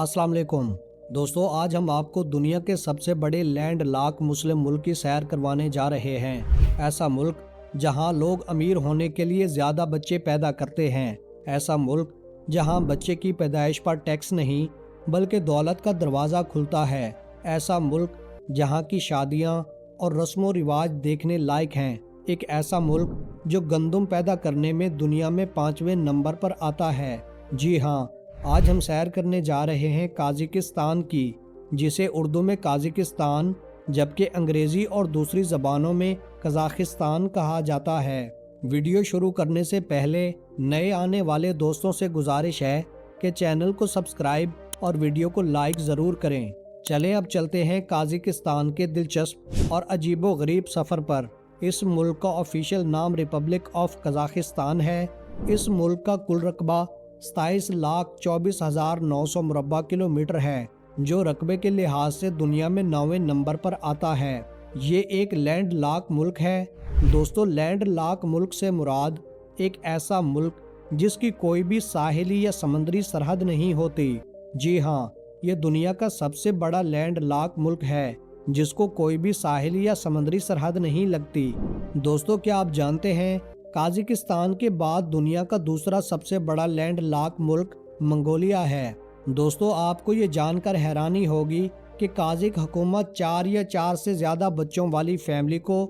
अस्सलाम वालेकुम दोस्तों, आज हम आपको दुनिया के सबसे बड़े लैंड लॉक मुस्लिम मुल्क की सैर करवाने जा रहे हैं। ऐसा मुल्क जहां लोग अमीर होने के लिए ज़्यादा बच्चे पैदा करते हैं। ऐसा मुल्क जहां बच्चे की पैदाइश पर टैक्स नहीं बल्कि दौलत का दरवाज़ा खुलता है। ऐसा मुल्क जहां की शादियां और रस्म रिवाज देखने लायक हैं। एक ऐसा मुल्क जो गंदम पैदा करने में दुनिया में 5वें नंबर पर आता है। जी हाँ, आज हम सैर करने जा रहे हैं काज़ाकिस्तान की, जिसे उर्दू में काज़ाकिस्तान जबकि अंग्रेज़ी और दूसरी ज़बानों में कज़ाकिस्तान कहा जाता है। वीडियो शुरू करने से पहले नए आने वाले दोस्तों से गुजारिश है कि चैनल को सब्सक्राइब और वीडियो को लाइक ज़रूर करें। चलें अब चलते हैं काज़ाकिस्तान के दिलचस्प और अजीबो-गरीब सफ़र पर। इस मुल्क का ऑफिशियल नाम रिपब्लिक ऑफ कज़ाकिस्तान है। इस मुल्क का कुल रकबा 27,24,900 मुरब्बा किलोमीटर है, जो रकबे के लिहाज से दुनिया में 9वें नंबर पर आता है। ये एक लैंड लॉक मुल्क है। दोस्तों, लैंड लॉक मुल्क से मुराद एक ऐसा मुल्क जिसकी कोई भी साहिली या समंदरी सरहद नहीं होती। जी हाँ, ये दुनिया का सबसे बड़ा लैंड लॉक मुल्क है जिसको कोई भी साहिली या समंदरी सरहद नहीं लगती। दोस्तों, क्या आप जानते हैं काज़ाकिस्तान के बाद दुनिया का दूसरा सबसे बड़ा लैंड लॉक मुल्क मंगोलिया है। दोस्तों, आपको ये जानकर हैरानी होगी कि काज़ाक हुकूमत 4 या 4 से ज़्यादा बच्चों वाली फैमिली को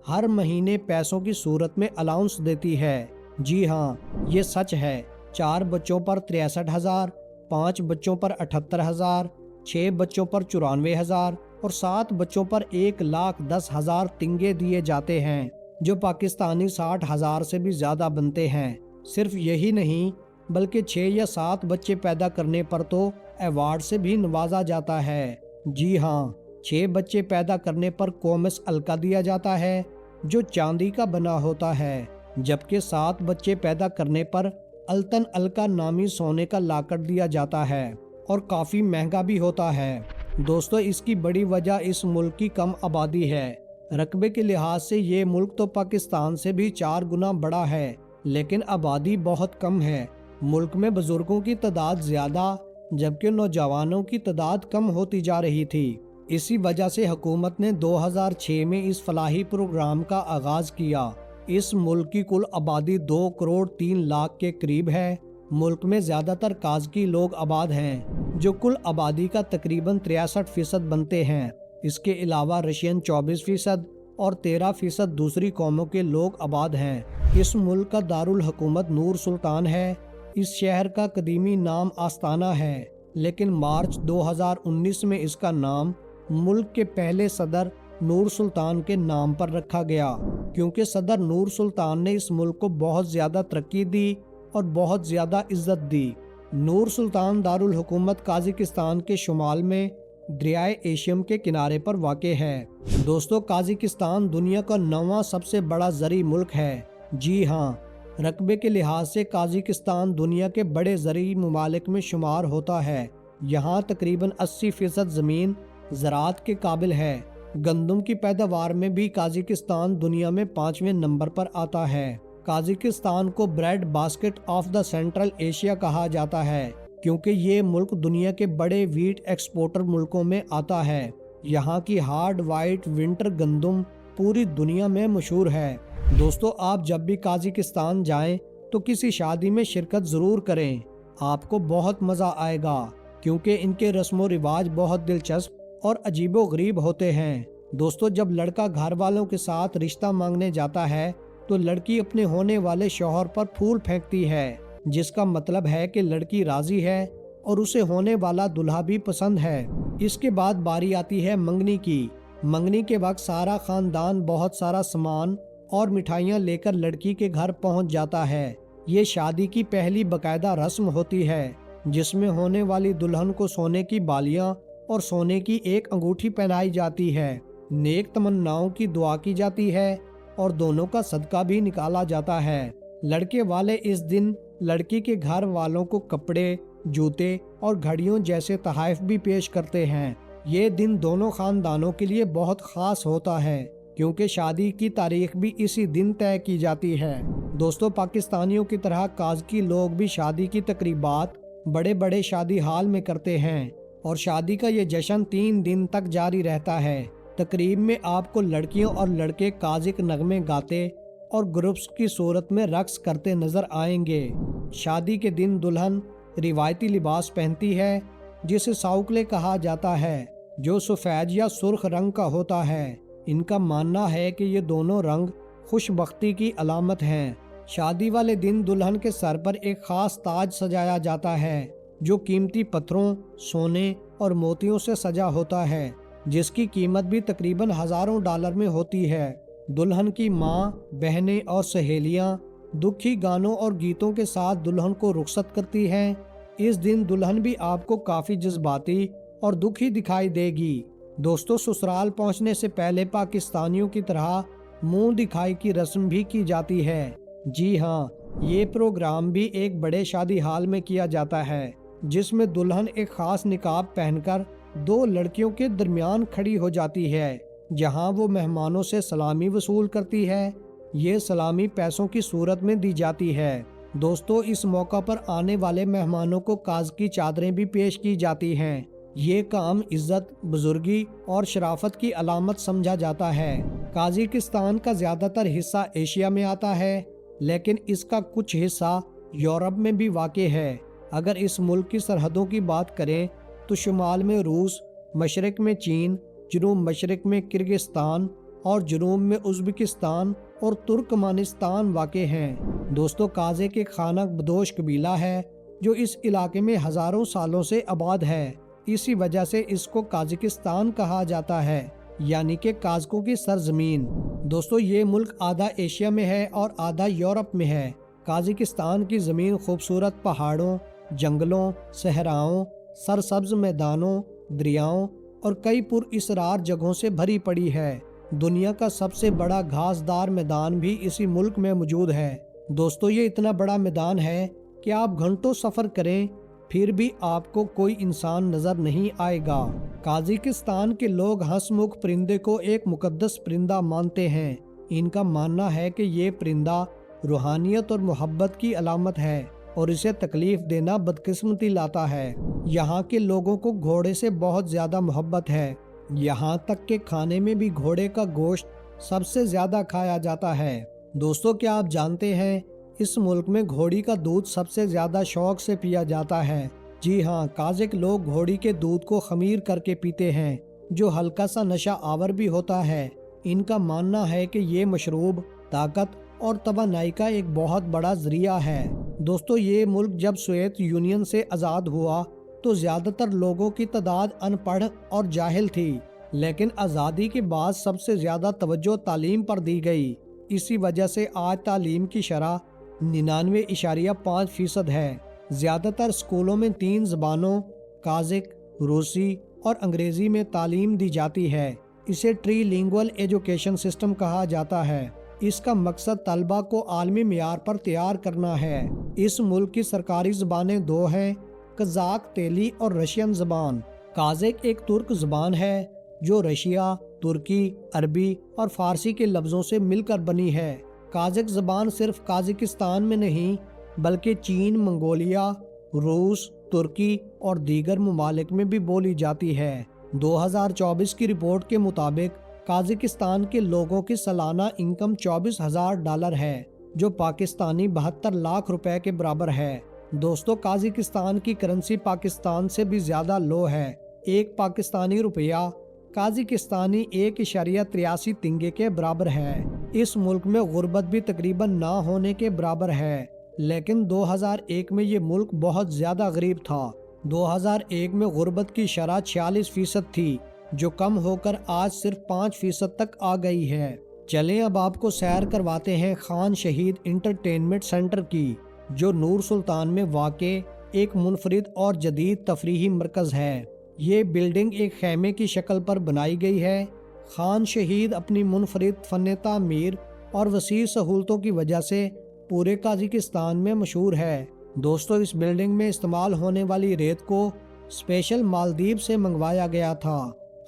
हर महीने पैसों की सूरत में अलाउंस देती है। जी हाँ, ये सच है। 4 बच्चों पर 63,000, 5 बच्चों पर 78,000, 6 बच्चों पर 94,000 और 7 बच्चों पर 1,10,000 तिंगे दिए जाते हैं, जो पाकिस्तानी 60,000 से भी ज़्यादा बनते हैं। सिर्फ यही नहीं बल्कि 6 या 7 बच्चे पैदा करने पर तो अवार्ड से भी नवाजा जाता है। जी हाँ, 6 बच्चे पैदा करने पर कोमस अलका दिया जाता है, जो चांदी का बना होता है, जबकि 7 बच्चे पैदा करने पर अल्तन अलका नामी सोने का लाकर दिया जाता है और काफ़ी महंगा भी होता है। दोस्तों, इसकी बड़ी वजह इस मुल्क की कम आबादी है। रकबे के लिहाज से ये मुल्क तो पाकिस्तान से भी 4 गुना बड़ा है, लेकिन आबादी बहुत कम है। मुल्क में बुजुर्गों की तादाद ज़्यादा जबकि नौजवानों की तादाद कम होती जा रही थी। इसी वजह से हुकूमत ने 2006 में इस फलाही प्रोग्राम का आगाज़ किया। इस मुल्क की कुल आबादी 2 करोड़ 3 लाख के करीब है। मुल्क में ज़्यादातर काज़की लोग आबाद हैं, जो कुल आबादी का तकरीबन 63% बनते हैं। इसके अलावा रशियन 24% और 13% दूसरी कौमों के लोग आबाद हैं। इस मुल्क का दारुल हुकूमत नूर सुल्तान है। इस शहर का कदीमी नाम आस्ताना है, लेकिन मार्च 2019 में इसका नाम मुल्क के पहले सदर नूर सुल्तान के नाम पर रखा गया, क्योंकि सदर नूर सुल्तान ने इस मुल्क को बहुत ज़्यादा तरक्की दी और बहुत ज़्यादा इज्जत दी। नूर सुल्तान दारुल हुकूमत काज़ाकिस्तान के शुमाल में दरियाए एशियम के किनारे पर वाक़ है। दोस्तों, काज़ाकिस्तान दुनिया का 9वां सबसे बड़ा ज़री मुल्क है। जी हाँ, रकबे के लिहाज से काज़ाकिस्तान दुनिया के बड़े ज़री ममालिक में शुमार होता है। यहाँ तकरीबन 80% ज़मीन ज़राअत के काबिल है। गंदम की पैदावार में भी काज़ाकिस्तान दुनिया में 5वें नंबर पर आता है। काज़ाकिस्तान को bread basket of the central Asia कहा जाता है, क्योंकि ये मुल्क दुनिया के बड़े वीट एक्सपोर्टर मुल्कों में आता है। यहाँ की हार्ड वाइट विंटर गंदम पूरी दुनिया में मशहूर है। दोस्तों, आप जब भी काज़ाकिस्तान जाएं तो किसी शादी में शिरकत ज़रूर करें। आपको बहुत मज़ा आएगा, क्योंकि इनके रस्म रिवाज बहुत दिलचस्प और अजीबो-गरीब होते हैं। दोस्तों, जब लड़का घर वालों के साथ रिश्ता मांगने जाता है तो लड़की अपने होने वाले शौहर पर फूल फेंकती है, जिसका मतलब है कि लड़की राजी है और उसे होने वाला दूल्हा भी पसंद है। इसके बाद बारी आती है मंगनी की। मंगनी के वक्त सारा खानदान बहुत सारा सामान और मिठाइयाँ लेकर लड़की के घर पहुँच जाता है। ये शादी की पहली बाकायदा रस्म होती है, जिसमें होने वाली दुल्हन को सोने की बालियाँ और सोने की एक अंगूठी पहनाई जाती है। नेक तमन्नाओं की दुआ की जाती है और दोनों का सदका भी निकाला जाता है। लड़के वाले इस दिन लड़की के घर वालों को कपड़े, जूते और घड़ियों जैसे तोहफे भी पेश करते हैं। ये दिन दोनों खानदानों के लिए बहुत खास होता है, क्योंकि शादी की तारीख भी इसी दिन तय की जाती है। दोस्तों, पाकिस्तानियों की तरह काज़की लोग भी शादी की तकरीबात बड़े बड़े शादी हाल में करते हैं और शादी का ये जश्न 3 दिन तक जारी रहता है। तकरीब में आपको लड़कियों और लड़के काजिक नगमे गाते और ग्रुप्स की सूरत में रक्स करते नजर आएंगे। शादी के दिन दुल्हन रिवायती लिबास पहनती है जिसे साउकले कहा जाता है, जो सफ़ेद या सुर्ख रंग का होता है। इनका मानना है कि ये दोनों रंग खुशबख्ती की अलामत हैं। शादी वाले दिन दुल्हन के सर पर एक खास ताज सजाया जाता है जो कीमती पत्थरों, सोने और मोतियों से सजा होता है, जिसकी कीमत भी तकरीबन हज़ारों डॉलर में होती है। दुल्हन की माँ, बहनें और सहेलियाँ दुखी गानों और गीतों के साथ दुल्हन को रुखसत करती हैं। इस दिन दुल्हन भी आपको काफ़ी जज्बाती और दुखी दिखाई देगी। दोस्तों, ससुराल पहुंचने से पहले पाकिस्तानियों की तरह मुंह दिखाई की रस्म भी की जाती है। जी हाँ, ये प्रोग्राम भी एक बड़े शादी हाल में किया जाता है, जिसमें दुल्हन एक खास निकाब पहनकर 2 लड़कियों के दरमियान खड़ी हो जाती है, जहां वो मेहमानों से सलामी वसूल करती है। ये सलामी पैसों की सूरत में दी जाती है। दोस्तों, इस मौका पर आने वाले मेहमानों को काज की चादरें भी पेश की जाती हैं। ये काम इज्जत, बुजुर्गी और शराफत की अलामत समझा जाता है। काजिकिस्तान का ज़्यादातर हिस्सा एशिया में आता है, लेकिन इसका कुछ हिस्सा यूरोप में भी वाक़े है। अगर इस मुल्क की सरहदों की बात करें तो शुमाल में रूस, मशरक़ में चीन, जनूब मशरक़ में किर्गिस्तान और जनूब में उज़्बेकिस्तान और तुर्कमानिस्तान वाक़े हैं। दोस्तों, काज़क एक खाना बदोश कबीला है जो इस इलाके में हज़ारों सालों से आबाद है। इसी वजह से इसको काजिकिस्तान कहा जाता है, यानी कि काज़कों की सरजमीन। दोस्तों, ये मुल्क आधा एशिया में है और आधा यूरोप में है। काजिकिस्तान की ज़मीन खूबसूरत पहाड़ों, जंगलों, सहराओं, सरसब्ज मैदानों, दरियाओं और कई पुरअसरार जगहों से भरी पड़ी है। दुनिया का सबसे बड़ा घासदार मैदान भी इसी मुल्क में मौजूद है। दोस्तों, ये इतना बड़ा मैदान है कि आप घंटों सफ़र करें फिर भी आपको कोई इंसान नजर नहीं आएगा। काजिकिस्तान के लोग हंसमुख परिंदे को एक मुकद्दस परिंदा मानते हैं। इनका मानना है कि ये परिंदा रूहानियत और मोहब्बत की अलामत है और इसे तकलीफ देना बदकिस्मती लाता है। यहाँ के लोगों को घोड़े से बहुत ज़्यादा मोहब्बत है। यहाँ तक के खाने में भी घोड़े का गोश्त सबसे ज़्यादा खाया जाता है। दोस्तों, क्या आप जानते हैं इस मुल्क में घोड़ी का दूध सबसे ज़्यादा शौक से पिया जाता है। जी हाँ, काजिक लोग घोड़ी के दूध को खमीर करके पीते हैं, जो हल्का सा नशा आवर भी होता है। इनका मानना है कि ये मशरूब ताकत और तवानाई का एक बहुत बड़ा जरिया है। दोस्तों, ये मुल्क जब सोवियत यूनियन से आज़ाद हुआ तो ज़्यादातर लोगों की तादाद अनपढ़ और जाहिल थी, लेकिन आज़ादी के बाद सबसे ज़्यादा तवज्जो तालीम पर दी गई। इसी वजह से आज तालीम की शरह 99.5% है। ज़्यादातर स्कूलों में 3 ज़बानों काजिक, रूसी और अंग्रेज़ी में तालीम दी जाती है। इसे ट्रीलिंगुअल एजुकेशन सिस्टम कहा जाता है। इसका मकसद तलबा को आलमी मियार पर तैयार करना है। इस मुल्क की सरकारी ज़बानें 2 हैं, कज़ाक तेली और रशियन ज़बान। काजिक एक तुर्क ज़बान है जो रशिया, तुर्की, अरबी और फ़ारसी के लफ्ज़ों से मिलकर बनी है। काजिक ज़बान सिर्फ काजिकिस्तान में नहीं बल्कि चीन, मंगोलिया, रूस, तुर्की और दीगर ममालिक में भी बोली जाती है। 2024 की रिपोर्ट के मुताबिक काजिकिस्तान के लोगों की सालाना इनकम $24,000 है, जो पाकिस्तानी 72 लाख रुपए के बराबर है। दोस्तों, काजिकिस्तान की करेंसी पाकिस्तान से भी ज़्यादा लो है। एक पाकिस्तानी रुपया काजिकिस्तानी 1.83 तिंगे के बराबर है। इस मुल्क में गुर्बत भी तकरीबन ना होने के बराबर है, लेकिन 2001 में ये मुल्क बहुत ज़्यादा गरीब था। 2001 में गुर्बत की शरह 46% थी, जो कम होकर आज सिर्फ 5% तक आ गई है। चलें अब आपको सैर करवाते हैं खान शहीद इंटरटेनमेंट सेंटर की, जो नूर सुल्तान में वाक़े एक मुनफरिद और जदीद तफरीही मरकज़ है। ये बिल्डिंग एक खैमे की शक्ल पर बनाई गई है। खान शहीद अपनी मुनफरिद फ़न तामीर और वसी सहूलतों की वजह से पूरे काजिकिस्तान में मशहूर है। दोस्तों, इस बिल्डिंग में इस्तेमाल होने वाली रेत को स्पेशल मालदीव से मंगवाया गया था।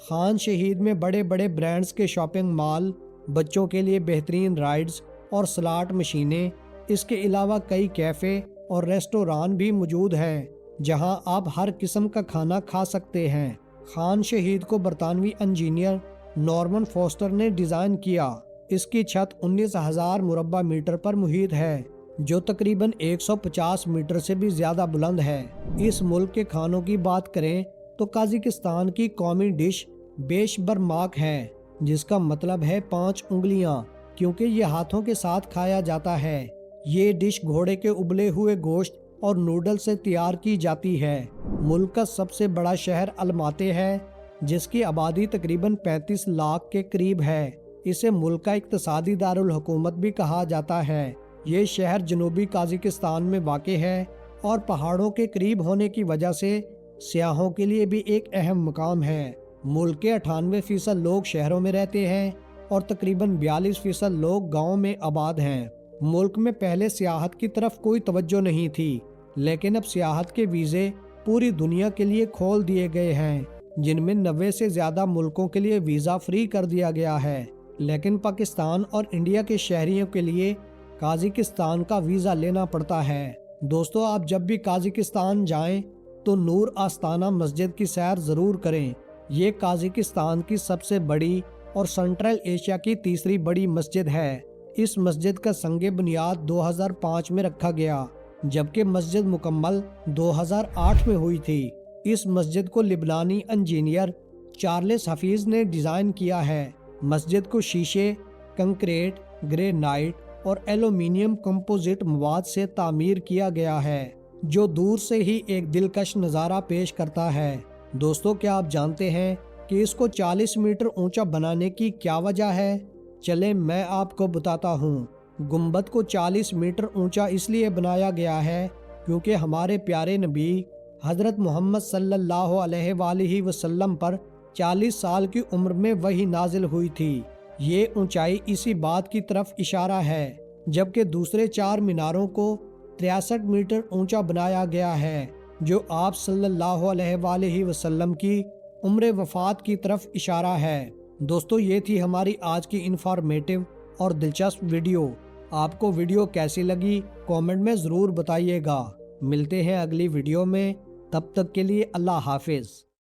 खान शहीद में बड़े बड़े ब्रांड्स के शॉपिंग मॉल, बच्चों के लिए बेहतरीन राइड्स और स्लॉट मशीनें, इसके अलावा कई कैफ़े और रेस्टोरां भी मौजूद हैं। जहां आप हर किस्म का खाना खा सकते हैं। खान शहीद को बरतानवी इंजीनियर नॉर्मन फोस्टर ने डिज़ाइन किया। इसकी छत 19,000 मुरब्बा मीटर पर मुहित है, जो तकरीबन 150 मीटर से भी ज़्यादा बुलंद है। इस मुल्क के खानों की बात करें तो काज़ाकिस्तान की कौमी डिश बेशबरमाक है, जिसका मतलब है 5 उंगलियां, क्योंकि ये हाथों के साथ खाया जाता है। ये डिश घोड़े के उबले हुए गोश्त और नूडल से तैयार की जाती है। मुल्क का सबसे बड़ा शहर अलमाते है, जिसकी आबादी तकरीबन 35 लाख के करीब है। इसे मुल्क का इक्तसादी दारुल हुकूमत भी कहा जाता है। ये शहर जनूबी काज़ाकिस्तान में वाक़ है और पहाड़ों के करीब होने की वजह से सियाहों के लिए भी एक अहम मकाम है। मुल्क के 98% लोग शहरों में रहते हैं और तकरीबन 42% लोग गाँव में आबाद हैं। मुल्क में पहले सियाहत की तरफ कोई तवज्जो नहीं थी, लेकिन अब सियाहत के वीज़े पूरी दुनिया के लिए खोल दिए गए हैं, जिनमें 90 से ज़्यादा मुल्कों के लिए वीज़ा फ्री कर दिया गया है। लेकिन पाकिस्तान और इंडिया के शहरियों के लिए काज़ाकिस्तान का वीज़ा लेना पड़ता है। दोस्तों, आप जब भी काज़ाकिस्तान जाएं तो नूर आस्ताना मस्जिद की सैर ज़रूर करें। ये काज़ाकिस्तान की सबसे बड़ी और सेंट्रल एशिया की तीसरी बड़ी मस्जिद है। इस मस्जिद का संगे बुनियाद 2005 में रखा गया, जबकि मस्जिद मुकम्मल 2008 में हुई थी। इस मस्जिद को लिबनानी इंजीनियर चार्ल्स हफीज ने डिज़ाइन किया है। मस्जिद को शीशे, कंक्रीट, ग्रेनाइट और एल्यूमीनियम कंपोजिट मवाद से तामीर किया गया है, जो दूर से ही एक दिलकश नज़ारा पेश करता है। दोस्तों, क्या आप जानते हैं कि इसको 40 मीटर ऊंचा बनाने की क्या वजह है? चलें मैं आपको बताता हूँ। गुंबद को 40 मीटर ऊंचा इसलिए बनाया गया है क्योंकि हमारे प्यारे नबी हज़रत मोहम्मद सल्लल्लाहु अलैहि वसल्लम पर 40 साल की उम्र में वही नाजिल हुई थी। ये ऊंचाई इसी बात की तरफ इशारा है, जबकि दूसरे 4 मीनारों को 63 मीटर ऊंचा बनाया गया है, जो आप सल्लल्लाहु अलैहि वसल्लम की उम्र वफ़ात की तरफ इशारा है। दोस्तों, ये थी हमारी आज की इन्फॉर्मेटिव और दिलचस्प वीडियो। आपको वीडियो कैसी लगी कमेंट में ज़रूर बताइएगा। मिलते हैं अगली वीडियो में, तब तक के लिए अल्लाह हाफिज़।